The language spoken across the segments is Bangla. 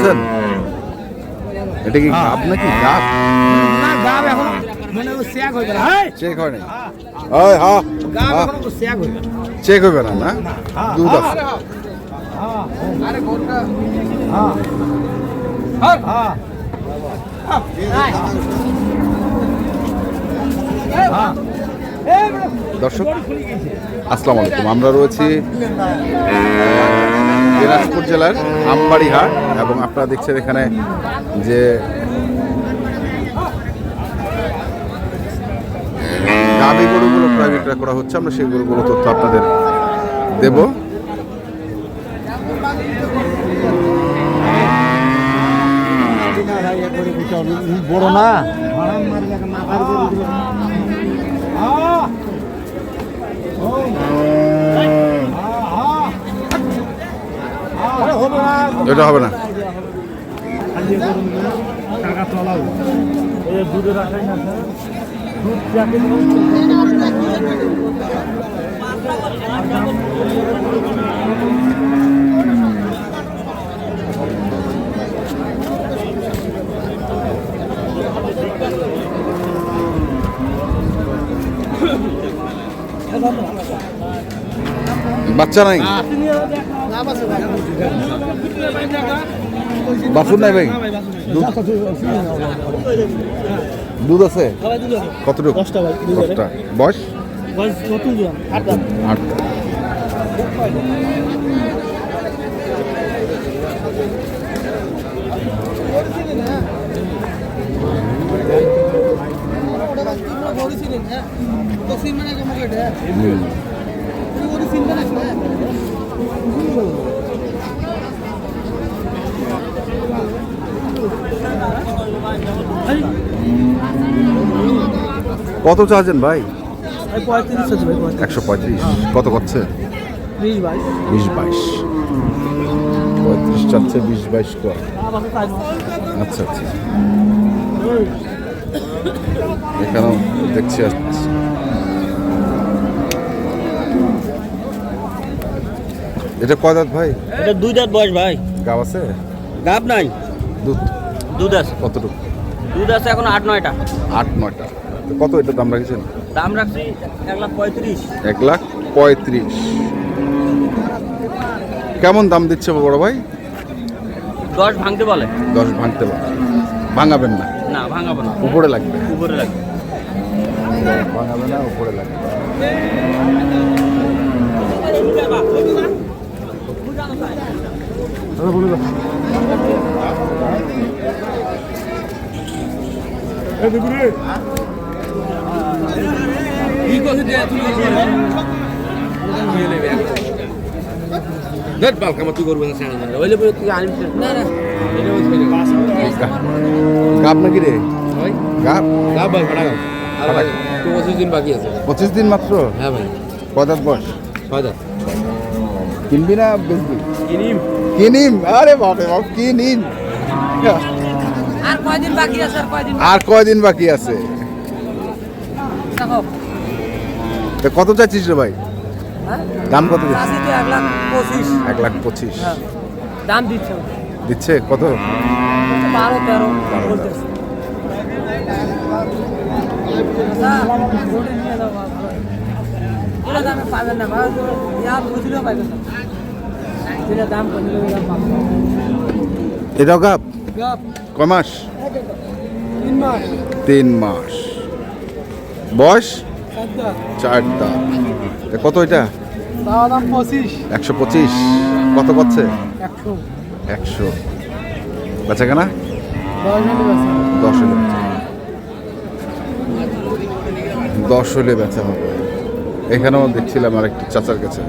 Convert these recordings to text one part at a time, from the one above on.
বলছেন? এটা কি গাব নাকি? গাব না, গাব এখন মানে ও চেক হইবে না। চেক হয় নাই? ওই হ্যাঁ, গাব এখন ও চেক হইবে না। চেক হবে না না? দুধ আছে। আরে কোনটা? হ্যাঁ হ্যাঁ হ্যাঁ দর্শক আসসালামু আলাইকুম, আমরা রয়েছি দিনাজপুর জেলার আমবাড়ি হাট এবং আপনারা দেখছেন এখানে যে গাভী গরুগুলো প্রায় বিক্রয় করা হচ্ছে। আমরা সেই গরুগুলো তথ্য আপনাদের দেব। বড় না এটা হবে না। টাকা চলাও দুধের আশাই না বাচ্চা নাই, বাছুর নাই ভাই? দুধ আছে কতটুকু? 10টা। বয়স? আটটা। কত চাচ্ছেন ভাই? 135। কত করছে? 20-22। 35 চাচ্ছে, 20-22 কর। আচ্ছা আচ্ছা, এখানেও দেখছি আসছে। এটা কয় দাঁত ভাই? এটা 2 দাঁত বয়স ভাই। গাব আছে? গাব নাই, দুধ দুধ আছে। কতটুকু? দুধ আছে এখন 8-9টা। 8-9টা। কত এটা দাম রাখছেন? দাম রাখছি 1,35,000। 1,35,000। কেমন দাম দিচ্ছে বড় ভাই? 10 ভাঙতে বলে। 10 ভাঙতে বলে। ভাঙাবেন না? না ভাঙাবো না, উপরে লাগবে। উপরে লাগবে। ভাঙাবে না, উপরে লাগবে। গাব নাকি রে? গাব? 25 দিন বাকি আছে। 25 দিন মাত্র? হ্যাঁ ভাই। কয় দাঁত বয়স? 6 দাঁত। কিনবি না বেচবি? কিনিম। কিনিম? আরে বাপরে বাপ, কিনিম। আর কয়দিন বাকি আছে? আর কয়দিন বাকি আছে? তা কত চাচ্ছিস রে ভাই? দাম কত দিচ্ছে? 1,25,000। 1,25,000। দাম দিচ্ছে দিচ্ছে কত? 12-13 বলতেছে। দামে পাবেন না ভাই, বুঝলেও পাবেন না। যেটা দাম কমলে পাবেন। এটাও গাব? কয় মাস? 3 মাস। 3 মাস। বয়স? 4 দাঁত। কত এটা? দাম 25। 125। কত করছে? 100। 100। বেচা কেনা? 10 হলে 10 হলে বেচা হবে। এখানেও দেখছিলাম আরেকটি চাচার কাছে।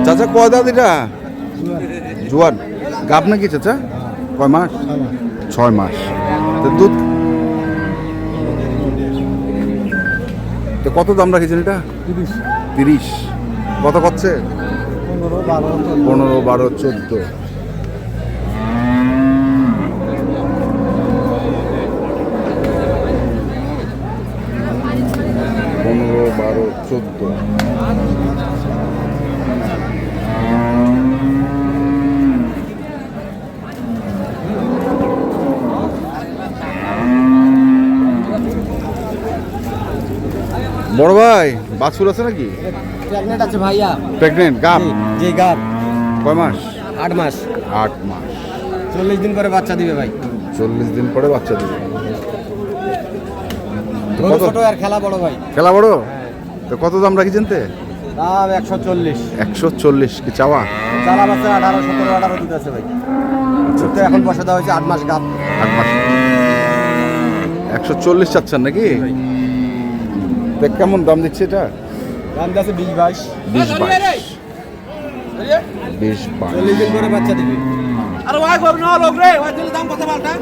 চাচা কয় দাঁত এটা? জোয়ান। গাব নাকি চাচা? কয় মাস? 6 মাস। তো দুধ তো কত দাম রাখেছেন এটা? 30। কত করছে? 15, 12, 14। পনেরো, 12, 14। বড় ভাই বাছুর আছে নাকি? প্রেগনেন্ট আছে ভাইয়া। প্রেগনেন্ট গাব? জি গাব। কয় মাস? 8 মাস। 8 মাস। 40 দিন পরে বাচ্চা দিবে ভাই। 40 দিন পরে বাচ্চা দিবে। তো গরু কত ছোট আর খেলা বড় ভাই। খেলা বড়? তো কত দাম রাখিছেন তে? দাম 140। 140 কি চাওয়া? চালা বাচ্চা 18 17 18 দুধ আছে ভাই। আচ্ছা তো এখন বসে দেওয়া হয়েছে 8 মাস গাব। 8 মাস। 140 চাচ্ছেন নাকি? দেখ কেমন দাম দিচ্ছে এটা? দাম আছে 20 22। 20 22 20 22 40 দিন পরে বাচ্চা দিবে। আরে ওই গরু না লোক রে, ওই দিলে দাম কত বলটা?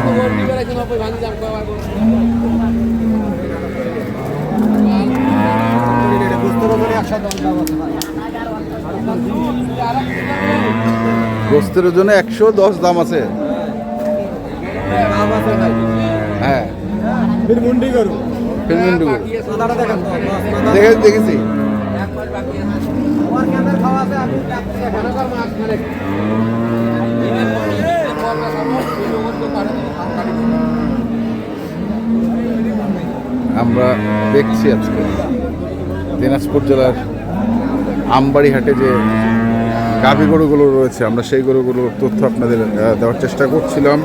আরে গরু নিবে রাখি না, ভাঙি দাম কয় গরু। এটা বুঝতে পারলে 110 দাম আছে ভাই। গোস্তের ওজনে 110 দাম আছে। দাম আছে ভাই। হ্যাঁ ফির মুন্ডি গরু। পেমেন্ট সাদাটা দেখেন তো। দেখেছি। আমার ক্যামেরা খাওয়া আছে আমি এখানে কর মাছ মানে। আমরা দেখছি আজকে দিনাজপুর জেলার আমবাড়ি হাটে যে গাভী গরুগুলো রয়েছে, আমরা সেই গরুগুলোর তথ্য আপনাদের দেওয়ার চেষ্টা করছিলাম।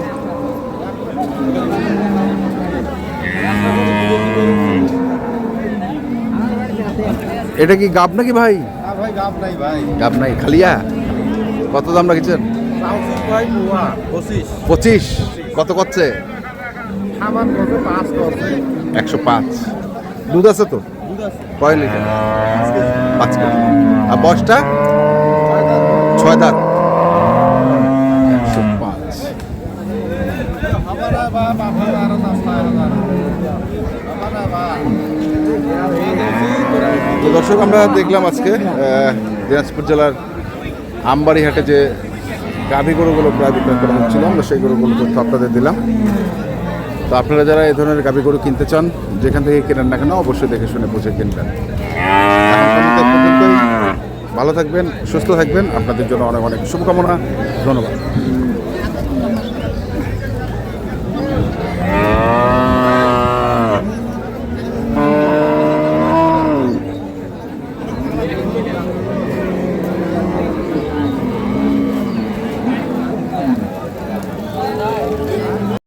এটা কি গাব নাকি ভাই? না ভাই গাব নাই ভাই। গাব নাই, খালিয়া। কত দাম রাখছেন? সাউথ ভাই বুয়া 25। 25। কত করছে? সামান কত 5 করছে। 105। দুধ আছে তো? দুধ আছে। কয় লিটার? 5 কেজি। আর বয়সটা? 6 দাঁত। 105। আমারা বা বাবা আর নাস্তা আর আমারা বা তো দর্শক, আমরা দেখলাম আজকে দিনাজপুর জেলার আমবাড়ি হাটে যে গাভী গরুগুলো প্রায় বিক্রয় করা হচ্ছিল, আমরা সেই গরুগুলো তথ্য আপনাদের দিলাম। তো আপনারা যারা এই ধরনের গাভী গরু কিনতে চান, যেখান থেকে কেনেন না কেন, অবশ্যই দেখে শুনে বুঝে কিনবেন। এখন পর্যন্তই। ভালো থাকবেন, সুস্থ থাকবেন। আপনাদের জন্য অনেক অনেক শুভকামনা। ধন্যবাদ।